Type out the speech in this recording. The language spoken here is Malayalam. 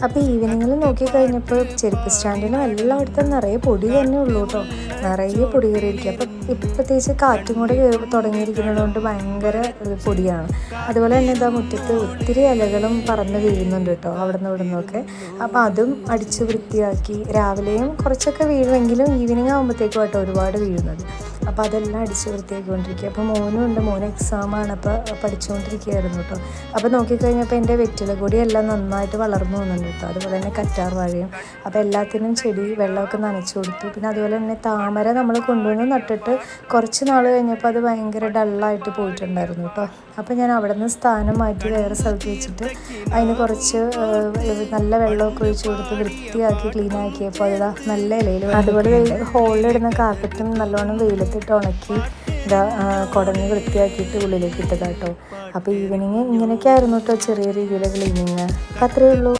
അപ്പോൾ ഈവനിങ്ങിൽ നോക്കിക്കഴിഞ്ഞപ്പോൾ ചെരുപ്പ് സ്റ്റാൻഡിനും എല്ലായിടത്തും നിറയെ പൊടി തന്നെ ഉള്ളൂ കേട്ടോ, നിറയെ പൊടി കയറിയിരിക്കുക. അപ്പം ഇപ്പം പ്രത്യേകിച്ച് കാറ്റും കൂടെ കയറി തുടങ്ങിയിരിക്കുന്നത് കൊണ്ട് ഭയങ്കര പൊടിയാണ്. അതുപോലെ തന്നെ ഇതാ മുറ്റത്ത് ഒത്തിരി ഇലകളും പറന്ന് വീഴുന്നുണ്ട് കേട്ടോ, അവിടെ നിന്ന് ഇവിടെ നിന്നൊക്കെ. അപ്പോൾ അതും അടിച്ച് വൃത്തിയാക്കി, രാവിലെയും കുറച്ചൊക്കെ വീഴുമെങ്കിലും ഈവനിങ് ആകുമ്പോഴത്തേക്കും കേട്ടോ ഒരുപാട് വീഴുന്നത്. അപ്പോൾ അതെല്ലാം അടിച്ച് വൃത്തിയാക്കിക്കൊണ്ടിരിക്കുക. അപ്പോൾ മോനും ഉണ്ട്, മോന് എക്സാമാണ്, അപ്പോൾ പഠിച്ചുകൊണ്ടിരിക്കുകയായിരുന്നു കേട്ടോ. അപ്പോൾ നോക്കിക്കഴിഞ്ഞപ്പോൾ എൻ്റെ വെറ്റില കൊടിയെല്ലാം നന്നായിട്ട് വളർന്നു പോകുന്നുണ്ട് കേട്ടോ, അതുപോലെ തന്നെ കറ്റാർ വാഴയും. അപ്പോൾ എല്ലാത്തിനും ചെടി വെള്ളമൊക്കെ നനച്ചു കൊടുത്തു. പിന്നെ അതുപോലെ തന്നെ താമര നമ്മൾ കൊണ്ടുവന്ന് നട്ടിട്ട് കുറച്ച് നാൾ കഴിഞ്ഞപ്പോൾ അത് ഭയങ്കര ഡള്ളായിട്ട് പോയിട്ടുണ്ടായിരുന്നു കേട്ടോ. അപ്പോൾ ഞാൻ അവിടെ നിന്ന് സ്ഥാനം മാറ്റി വേറെ സ്ഥലത്ത് വെച്ചിട്ട് അതിന് കുറച്ച് നല്ല വെള്ളമൊക്കെ ഒഴിച്ച് കൊടുത്ത് വൃത്തിയാക്കി ക്ലീൻ ആക്കിയപ്പോൾ അത് നല്ല ഇലയിൽ. അതുപോലെ ഹോളിലിടുന്ന കാർപ്പറ്റും നല്ലോണം വെയിലത്തിട്ട് ഉണക്കി കുടഞ്ഞ് വൃത്തിയാക്കിയിട്ട് ഉള്ളിലേക്ക് ഇട്ടതാട്ടോ. അപ്പോൾ ഈവനിങ് ഇങ്ങനെയൊക്കെ ആയിരുന്നു കേട്ടോ ചെറിയ രീതിയിലെ ക്ലീനിങ്. അപ്പോൾ അത്രയേ ഉള്ളൂ.